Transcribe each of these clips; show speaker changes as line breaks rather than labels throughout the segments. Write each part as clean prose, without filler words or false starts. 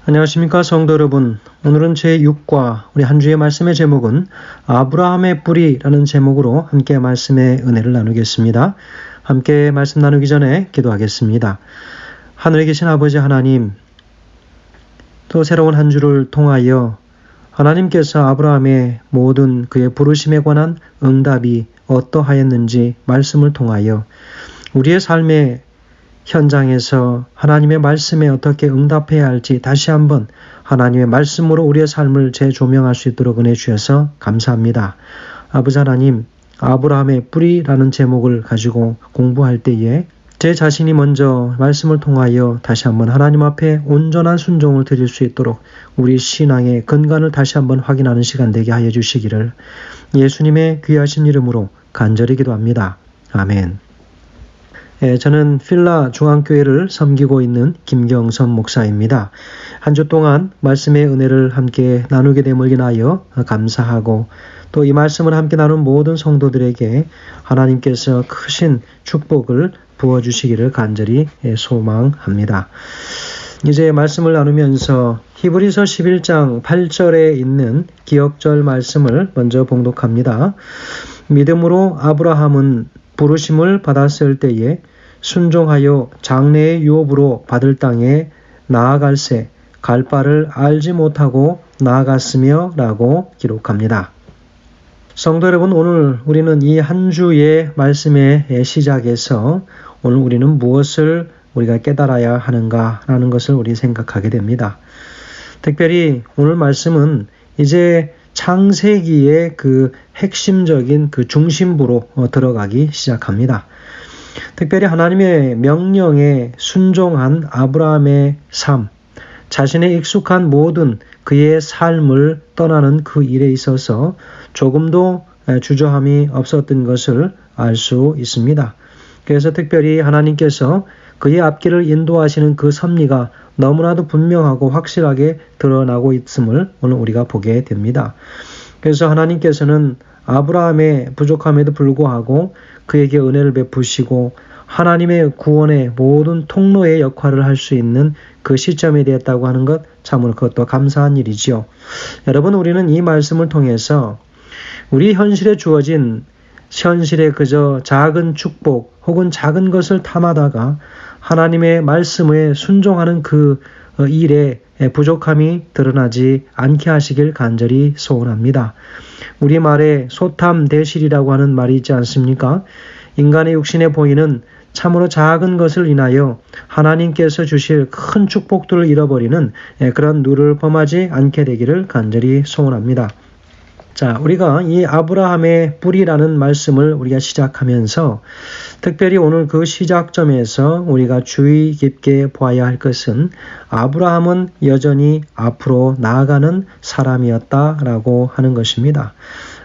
안녕하십니까 성도 여러분. 오늘은 제6과 우리 한 주의 말씀의 제목은 아브라함의 뿌리라는 제목으로 함께 말씀의 은혜를 나누겠습니다. 함께 말씀 나누기 전에 기도하겠습니다. 하늘에 계신 아버지 하나님, 또 새로운 한 주를 통하여 하나님께서 아브라함의 모든 그의 부르심에 관한 응답이 어떠하였는지 말씀을 통하여 우리의 삶의 현장에서 하나님의 말씀에 어떻게 응답해야 할지 다시 한번 하나님의 말씀으로 우리의 삶을 재조명할 수 있도록 은혜 주셔서 감사합니다. 아버지 하나님, 아브라함의 뿌리라는 제목을 가지고 공부할 때에 제 자신이 먼저 말씀을 통하여 다시 한번 하나님 앞에 온전한 순종을 드릴 수 있도록 우리 신앙의 근간을 다시 한번 확인하는 시간 되게 하여 주시기를 예수님의 귀하신 이름으로 간절히 기도합니다. 아멘. 저는 필라 중앙교회를 섬기고 있는 김경선 목사입니다. 한 주 동안 말씀의 은혜를 함께 나누게 됨을 인하여 감사하고 또 이 말씀을 함께 나눈 모든 성도들에게 하나님께서 크신 축복을 부어주시기를 간절히 소망합니다. 이제 말씀을 나누면서 히브리서 11장 8절에 있는 기억절 말씀을 먼저 봉독합니다. 믿음으로 아브라함은 부르심을 받았을 때에 순종하여 장래의 유업으로 받을 땅에 나아갈새 갈 바를 알지 못하고 나아갔으며 라고 기록합니다. 성도 여러분, 오늘 우리는 이 한 주의 말씀의 시작에서 오늘 우리는 무엇을 우리가 깨달아야 하는가라는 것을 우리 생각하게 됩니다. 특별히 오늘 말씀은 이제 창세기의 그 핵심적인 그 중심부로 들어가기 시작합니다. 특별히 하나님의 명령에 순종한 아브라함의 삶, 자신의 익숙한 모든 그의 삶을 떠나는 그 일에 있어서 조금도 주저함이 없었던 것을 알 수 있습니다. 그래서 특별히 하나님께서 그의 앞길을 인도하시는 그 섭리가 너무나도 분명하고 확실하게 드러나고 있음을 오늘 우리가 보게 됩니다. 그래서 하나님께서는 아브라함의 부족함에도 불구하고 그에게 은혜를 베푸시고 하나님의 구원의 모든 통로의 역할을 할 수 있는 그 시점이 되었다고 하는 것, 참으로 그것도 감사한 일이지요. 여러분, 우리는 이 말씀을 통해서 우리 현실에 주어진 현실의 그저 작은 축복 혹은 작은 것을 탐하다가 하나님의 말씀에 순종하는 그 일에 부족함이 드러나지 않게 하시길 간절히 소원합니다. 우리말에 소탐대실이라고 하는 말이 있지 않습니까? 인간의 육신에 보이는 참으로 작은 것을 인하여 하나님께서 주실 큰 축복들을 잃어버리는 그런 누를 범하지 않게 되기를 간절히 소원합니다. 자, 우리가 이 아브라함의 뿌리라는 말씀을 우리가 시작하면서 특별히 오늘 그 시작점에서 우리가 주의 깊게 보아야 할 것은 아브라함은 여전히 앞으로 나아가는 사람이었다라고 하는 것입니다.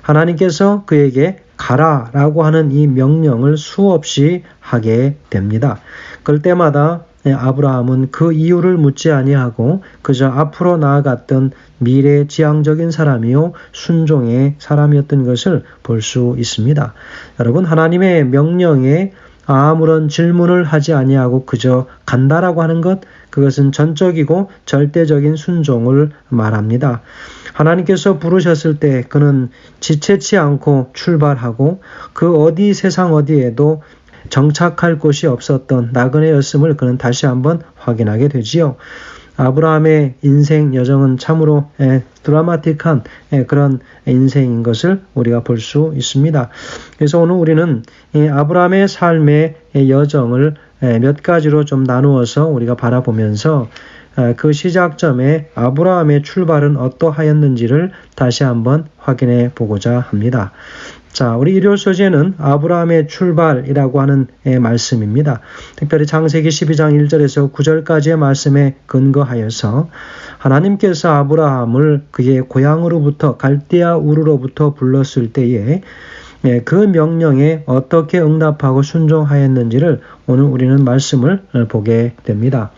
하나님께서 그에게 가라라고 하는 이 명령을 수없이 하게 됩니다. 그럴 때마다 아브라함은 그 이유를 묻지 아니하고 그저 앞으로 나아갔던 미래지향적인 사람이요 순종의 사람이었던 것을 볼 수 있습니다. 여러분, 하나님의 명령에 아무런 질문을 하지 아니하고 그저 간다라고 하는 것, 그것은 전적이고 절대적인 순종을 말합니다. 하나님께서 부르셨을 때 그는 지체치 않고 출발하고 그 어디 세상 어디에도 정착할 곳이 없었던 나그네였음을 그는 다시 한번 확인하게 되지요. 아브라함의 인생 여정은 참으로 드라마틱한 그런 인생인 것을 우리가 볼 수 있습니다. 그래서 오늘 우리는 이 아브라함의 삶의 여정을 몇 가지로 좀 나누어서 우리가 바라보면서 그 시작점에 아브라함의 출발은 어떠하였는지를 다시 한번 확인해 보고자 합니다. 자, 우리 일요일 소재는 아브라함의 출발이라고 하는 말씀입니다. 특별히 창세기 12장 1절에서 9절까지의 말씀에 근거하여서 하나님께서 아브라함을 그의 고향으로부터 갈대아 우르로부터 불렀을 때에 그 명령에 어떻게 응답하고 순종하였는지를 오늘 우리는 말씀을 보게 됩니다.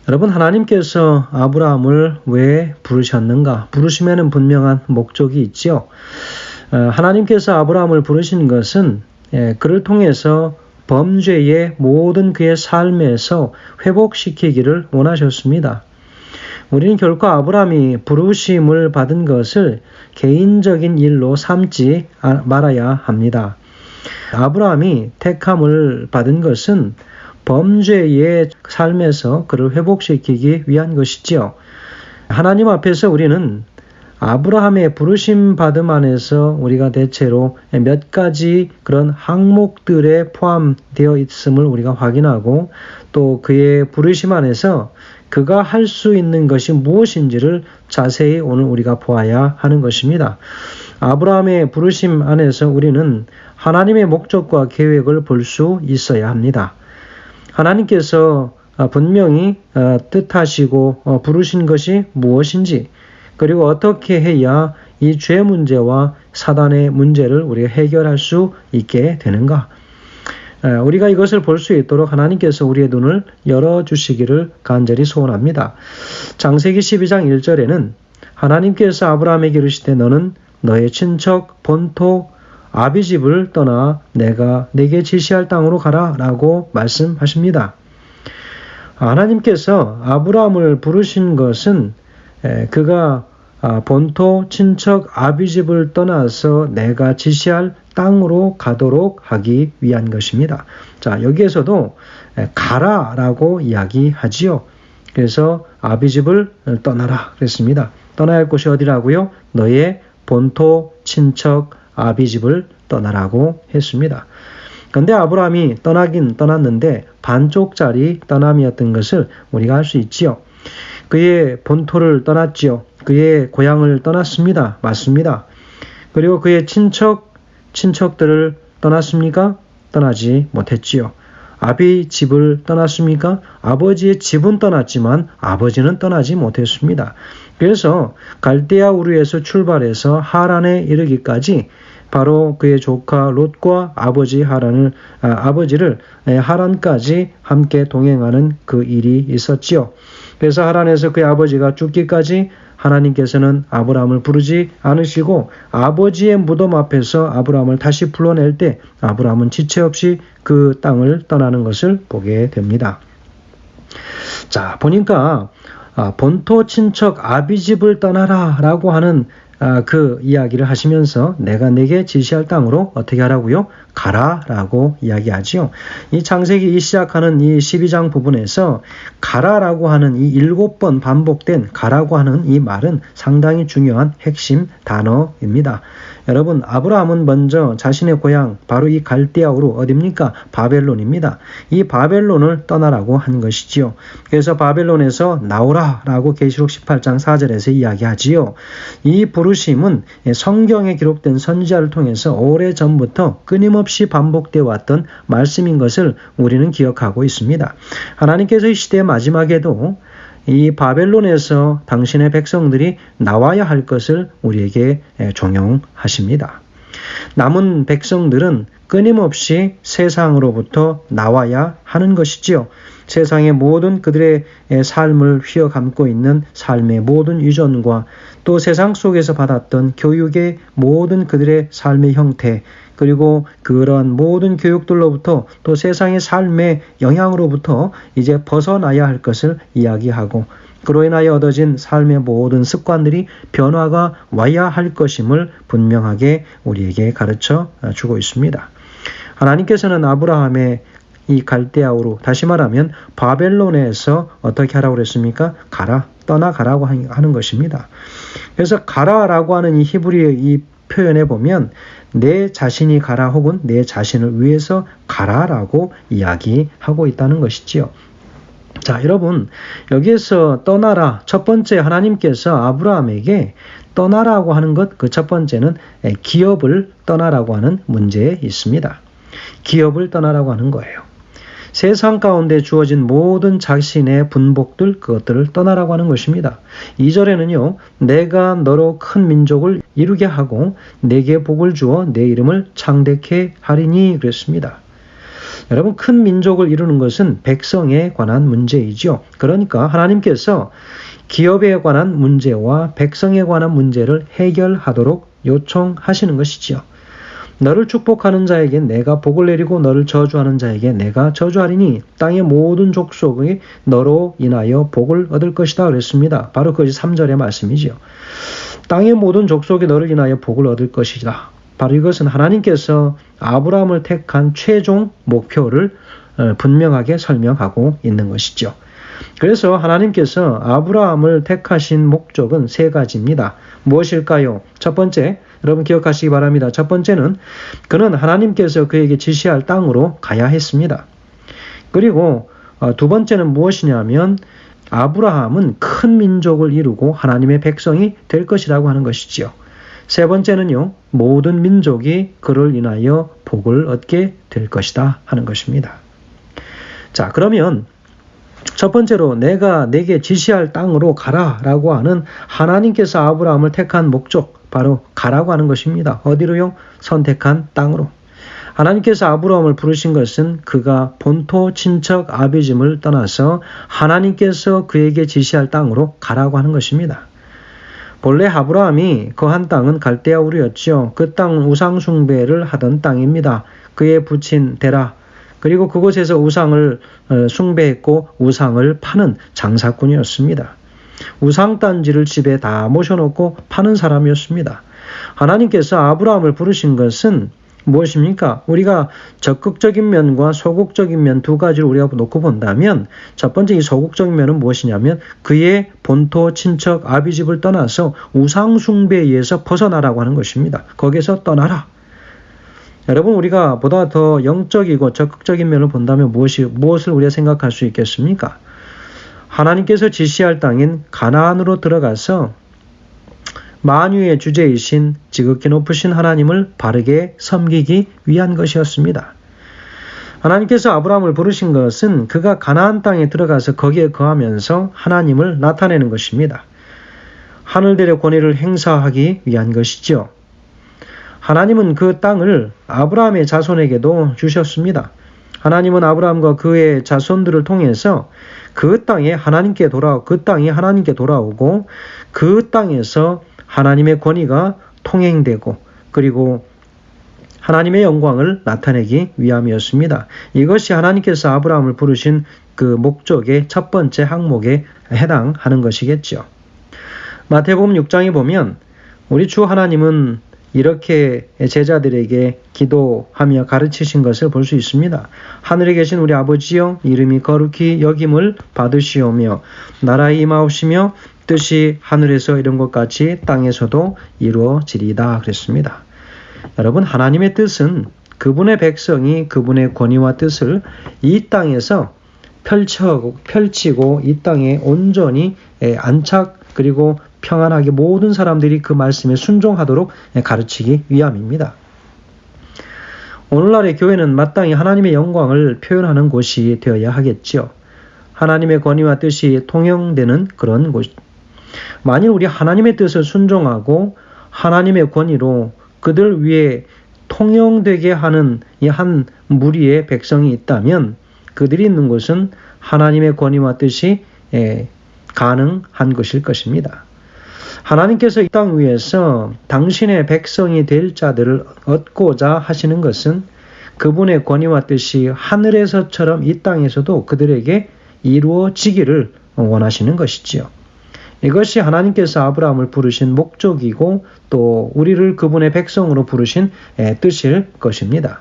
여러분, 하나님께서 아브라함을 왜 부르셨는가? 부르심에는 분명한 목적이 있지요. 하나님께서 아브라함을 부르신 것은 그를 통해서 범죄의 모든 그의 삶에서 회복시키기를 원하셨습니다. 우리는 결코 아브라함이 부르심을 받은 것을 개인적인 일로 삼지 말아야 합니다. 아브라함이 택함을 받은 것은 범죄의 삶에서 그를 회복시키기 위한 것이지요. 하나님 앞에서 우리는 아브라함의 부르심 받음 안에서 우리가 대체로 몇 가지 그런 항목들에 포함되어 있음을 우리가 확인하고 또 그의 부르심 안에서 그가 할 수 있는 것이 무엇인지를 자세히 오늘 우리가 보아야 하는 것입니다. 아브라함의 부르심 안에서 우리는 하나님의 목적과 계획을 볼 수 있어야 합니다. 하나님께서 분명히 뜻하시고 부르신 것이 무엇인지 그리고 어떻게 해야 이 죄 문제와 사단의 문제를 우리가 해결할 수 있게 되는가? 우리가 이것을 볼 수 있도록 하나님께서 우리의 눈을 열어주시기를 간절히 소원합니다. 창세기 12장 1절에는 하나님께서 아브라함에게 이르시되 너는 너의 친척 본토 아비집을 떠나 내가 내게 지시할 땅으로 가라 라고 말씀하십니다. 하나님께서 아브라함을 부르신 것은 그가 본토 친척 아비집을 떠나서 내가 지시할 땅으로 가도록 하기 위한 것입니다. 자, 여기에서도 가라라고 이야기하지요. 그래서 아비집을 떠나라 그랬습니다. 떠나야 할 곳이 어디라고요? 너의 본토 친척 아비집을 떠나라고 했습니다. 그런데 아브라함이 떠나긴 떠났는데 반쪽짜리 떠남이었던 것을 우리가 알 수 있지요. 그의 본토를 떠났지요. 그의 고향을 떠났습니다. 맞습니다. 그리고 그의 친척들을 떠났습니까? 떠나지 못했지요. 아비 집을 떠났습니까? 아버지의 집은 떠났지만 아버지는 떠나지 못했습니다. 그래서 갈대아 우르에서 출발해서 하란에 이르기까지 바로 그의 조카 롯과 아버지를 하란까지 함께 동행하는 그 일이 있었지요. 그래서 하란에서 그의 아버지가 죽기까지 하나님께서는 아브라함을 부르지 않으시고 아버지의 무덤 앞에서 아브라함을 다시 불러낼 때 아브라함은 지체 없이 그 땅을 떠나는 것을 보게 됩니다. 자, 보니까 본토 친척 아비집을 떠나라 라고 하는 그 이야기를 하시면서 내가 내게 지시할 땅으로 어떻게 하라고요? 가라라고 이야기하지요. 이 창세기 시작하는 이 12장 부분에서 가라라고 하는 이 7번 반복된 가라고 하는 이 말은 상당히 중요한 핵심 단어입니다. 여러분, 아브라함은 먼저 자신의 고향 바로 이 갈대아우르 어디입니까? 바벨론입니다. 이 바벨론을 떠나라고 한 것이지요. 그래서 바벨론에서 나오라라고 계시록 18장 4절에서 이야기하지요. 이 부르심은 성경에 기록된 선지자를 통해서 오래전부터 끊임없이 반복되어 왔던 말씀인 것을 우리는 기억하고 있습니다. 하나님께서 이 시대의 마지막에도 이 바벨론에서 당신의 백성들이 나와야 할 것을 우리에게 종용하십니다. 남은 백성들은 끊임없이 세상으로부터 나와야 하는 것이지요. 세상의 모든 그들의 삶을 휘어감고 있는 삶의 모든 유전과 또 세상 속에서 받았던 교육의 모든 그들의 삶의 형태 그리고 그러한 모든 교육들로부터 또 세상의 삶의 영향으로부터 이제 벗어나야 할 것을 이야기하고 그로 인하여 얻어진 삶의 모든 습관들이 변화가 와야 할 것임을 분명하게 우리에게 가르쳐 주고 있습니다. 하나님께서는 아브라함의 이 갈대아우르 다시 말하면 바벨론에서 어떻게 하라고 그랬습니까? 가라, 떠나가라고 하는 것입니다. 그래서 가라라고 하는 이 히브리의 이 표현에 보면 내 자신이 가라 혹은 내 자신을 위해서 가라라고 이야기하고 있다는 것이지요. 자, 여러분, 여기에서 떠나라. 첫 번째 하나님께서 아브라함에게 떠나라고 하는 것, 그 첫 번째는 기업을 떠나라고 하는 문제에 있습니다. 기업을 떠나라고 하는 거예요. 세상 가운데 주어진 모든 자신의 분복들, 그것들을 떠나라고 하는 것입니다. 2절에는요, 내가 너로 큰 민족을 이루게 하고 내게 복을 주어 내 이름을 창대케 하리니 그랬습니다. 여러분, 큰 민족을 이루는 것은 백성에 관한 문제이죠. 그러니까 하나님께서 기업에 관한 문제와 백성에 관한 문제를 해결하도록 요청하시는 것이지요. 너를 축복하는 자에게 내가 복을 내리고 너를 저주하는 자에게 내가 저주하리니 땅의 모든 족속이 너로 인하여 복을 얻을 것이다 그랬습니다. 바로 그것이 3절의 말씀이지요. 땅의 모든 족속이 너를 인하여 복을 얻을 것이다. 바로 이것은 하나님께서 아브라함을 택한 최종 목표를 분명하게 설명하고 있는 것이죠. 그래서 하나님께서 아브라함을 택하신 목적은 세 가지입니다. 무엇일까요? 첫 번째, 여러분 기억하시기 바랍니다. 첫 번째는 그는 하나님께서 그에게 지시할 땅으로 가야 했습니다. 그리고 두 번째는 무엇이냐면 아브라함은 큰 민족을 이루고 하나님의 백성이 될 것이라고 하는 것이지요. 세 번째는요, 모든 민족이 그를 인하여 복을 얻게 될 것이다 하는 것입니다. 자, 그러면 첫 번째로 내가 내게 지시할 땅으로 가라라고 하는 하나님께서 아브라함을 택한 목적, 바로 가라고 하는 것입니다. 어디로요? 선택한 땅으로. 하나님께서 아브라함을 부르신 것은 그가 본토 친척 아비짐을 떠나서 하나님께서 그에게 지시할 땅으로 가라고 하는 것입니다. 본래 아브라함이 거한 땅은 갈대아 우르였죠. 그 땅은 우상 숭배를 하던 땅입니다. 그의 부친 데라, 그리고 그곳에서 우상을 숭배했고 우상을 파는 장사꾼이었습니다. 우상단지를 집에 다 모셔놓고 파는 사람이었습니다. 하나님께서 아브라함을 부르신 것은 무엇입니까? 우리가 적극적인 면과 소극적인 면 두 가지를 우리가 놓고 본다면 첫 번째 이 소극적인 면은 무엇이냐면 그의 본토 친척 아비집을 떠나서 우상 숭배에 의해서 벗어나라고 하는 것입니다. 거기에서 떠나라. 여러분, 우리가 보다 더 영적이고 적극적인 면을 본다면 무엇을 우리가 생각할 수 있겠습니까? 하나님께서 지시할 땅인 가나안으로 들어가서 만유의 주제이신 지극히 높으신 하나님을 바르게 섬기기 위한 것이었습니다. 하나님께서 아브라함을 부르신 것은 그가 가나안 땅에 들어가서 거기에 거하면서 하나님을 나타내는 것입니다. 하늘들의 권위를 행사하기 위한 것이죠. 하나님은 그 땅을 아브라함의 자손에게도 주셨습니다. 하나님은 아브라함과 그의 자손들을 통해서 그 땅이 하나님께 돌아오고 그 땅에서 하나님의 권위가 통행되고 그리고 하나님의 영광을 나타내기 위함이었습니다. 이것이 하나님께서 아브라함을 부르신 그 목적의 첫 번째 항목에 해당하는 것이겠죠. 마태복음 6장에 보면 우리 주 하나님은 이렇게 제자들에게 기도하며 가르치신 것을 볼 수 있습니다. 하늘에 계신 우리 아버지여, 이름이 거룩히 여김을 받으시오며 나라의 임하옵시며 뜻이 하늘에서 이룬 것 같이 땅에서도 이루어지리다 그랬습니다. 여러분, 하나님의 뜻은 그분의 백성이 그분의 권위와 뜻을 이 땅에서 펼치고 이 땅에 온전히 안착 그리고 평안하게 모든 사람들이 그 말씀에 순종하도록 가르치기 위함입니다. 오늘날의 교회는 마땅히 하나님의 영광을 표현하는 곳이 되어야 하겠죠. 하나님의 권위와 뜻이 통용되는 그런 곳. 만일 우리 하나님의 뜻을 순종하고 하나님의 권위로 그들 위에 통용되게 하는 이 한 무리의 백성이 있다면 그들이 있는 곳은 하나님의 권위와 뜻이 가능한 것일 것입니다. 하나님께서 이 땅 위에서 당신의 백성이 될 자들을 얻고자 하시는 것은 그분의 권위와 뜻이 하늘에서처럼 이 땅에서도 그들에게 이루어지기를 원하시는 것이지요. 이것이 하나님께서 아브라함을 부르신 목적이고 또 우리를 그분의 백성으로 부르신 뜻일 것입니다.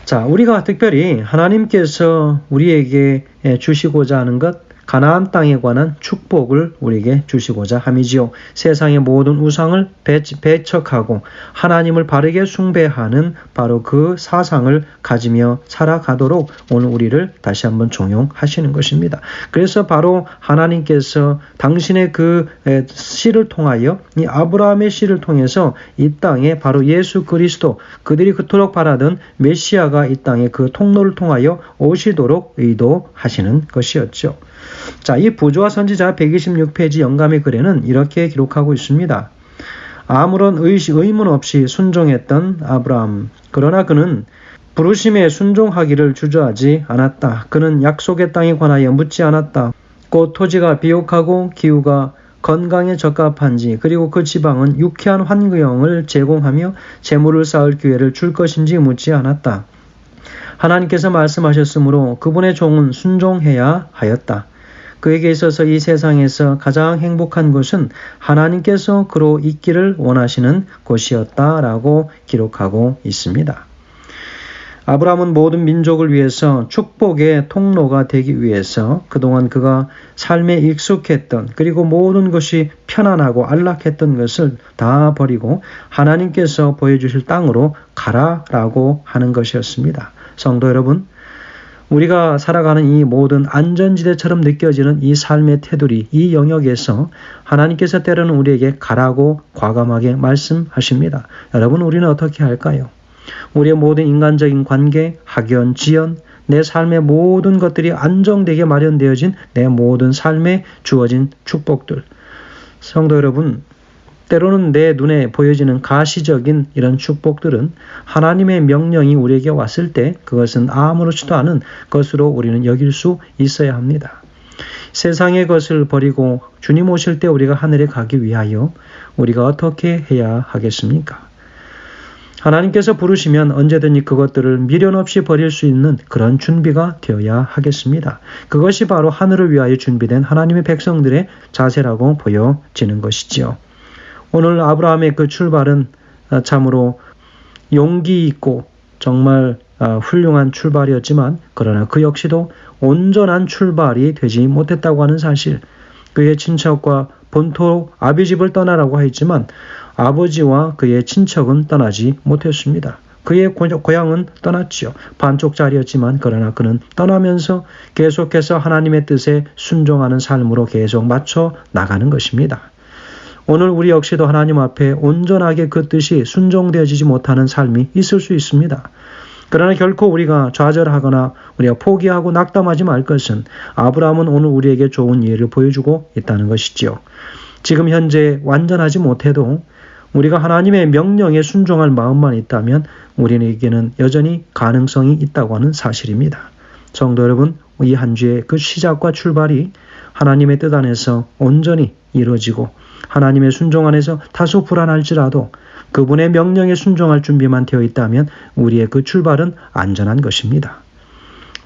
자, 우리가 특별히 하나님께서 우리에게 주시고자 하는 것, 가나안 땅에 관한 축복을 우리에게 주시고자 함이지요. 세상의 모든 우상을 배척하고 하나님을 바르게 숭배하는 바로 그 사상을 가지며 살아가도록 오늘 우리를 다시 한번 종용하시는 것입니다. 그래서 바로 하나님께서 당신의 그 씨를 통하여 이 아브라함의 씨를 통해서 이 땅에 바로 예수 그리스도, 그들이 그토록 바라던 메시아가 이 땅에 그 통로를 통하여 오시도록 의도하시는 것이었죠. 자, 이 부조와 선지자 126페이지 영감의 글에는 이렇게 기록하고 있습니다. 아무런 의문 없이 순종했던 아브라함. 그러나 그는 부르심에 순종하기를 주저하지 않았다. 그는 약속의 땅에 관하여 묻지 않았다. 곧 토지가 비옥하고 기후가 건강에 적합한지, 그리고 그 지방은 유쾌한 환경을 제공하며 재물을 쌓을 기회를 줄 것인지 묻지 않았다. 하나님께서 말씀하셨으므로 그분의 종은 순종해야 하였다. 그에게 있어서 이 세상에서 가장 행복한 곳은 하나님께서 그로 있기를 원하시는 곳이었다라고 기록하고 있습니다. 아브라함은 모든 민족을 위해서 축복의 통로가 되기 위해서 그동안 그가 삶에 익숙했던, 그리고 모든 것이 편안하고 안락했던 것을 다 버리고 하나님께서 보여주실 땅으로 가라라고 하는 것이었습니다. 성도 여러분, 우리가 살아가는 이 모든 안전지대처럼 느껴지는 이 삶의 테두리, 이 영역에서 하나님께서 때로는 우리에게 가라고 과감하게 말씀하십니다. 여러분, 우리는 어떻게 할까요? 우리의 모든 인간적인 관계, 학연, 지연, 내 삶의 모든 것들이 안정되게 마련되어진 내 모든 삶에 주어진 축복들. 성도 여러분, 때로는 내 눈에 보여지는 가시적인 이런 축복들은 하나님의 명령이 우리에게 왔을 때 그것은 아무렇지도 않은 것으로 우리는 여길 수 있어야 합니다. 세상의 것을 버리고 주님 오실 때 우리가 하늘에 가기 위하여 우리가 어떻게 해야 하겠습니까? 하나님께서 부르시면 언제든지 그것들을 미련 없이 버릴 수 있는 그런 준비가 되어야 하겠습니다. 그것이 바로 하늘을 위하여 준비된 하나님의 백성들의 자세라고 보여지는 것이지요. 오늘 아브라함의 그 출발은 참으로 용기 있고 정말 훌륭한 출발이었지만, 그러나 그 역시도 온전한 출발이 되지 못했다고 하는 사실, 그의 친척과 본토 아비집을 떠나라고 했지만 아버지와 그의 친척은 떠나지 못했습니다. 그의 고향은 떠났지요. 반쪽짜리였지만 그러나 그는 떠나면서 계속해서 하나님의 뜻에 순종하는 삶으로 계속 맞춰 나가는 것입니다. 오늘 우리 역시도 하나님 앞에 온전하게 그 뜻이 순종되어지지 못하는 삶이 있을 수 있습니다. 그러나 결코 우리가 좌절하거나 우리가 포기하고 낙담하지 말 것은 아브라함은 오늘 우리에게 좋은 예를 보여주고 있다는 것이지요. 지금 현재 완전하지 못해도 우리가 하나님의 명령에 순종할 마음만 있다면 우리에게는 여전히 가능성이 있다고 하는 사실입니다. 성도 여러분, 이 한 주의 그 시작과 출발이 하나님의 뜻 안에서 온전히 이루어지고 하나님의 순종 안에서 다소 불안할지라도 그분의 명령에 순종할 준비만 되어 있다면 우리의 그 출발은 안전한 것입니다.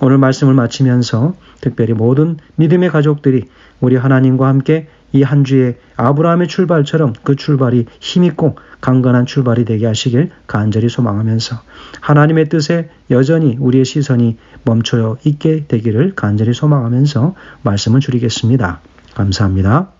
오늘 말씀을 마치면서 특별히 모든 믿음의 가족들이 우리 하나님과 함께 이 한 주의 아브라함의 출발처럼 그 출발이 힘있고 강건한 출발이 되게 하시길 간절히 소망하면서 하나님의 뜻에 여전히 우리의 시선이 멈춰 있게 되기를 간절히 소망하면서 말씀을 줄이겠습니다. 감사합니다.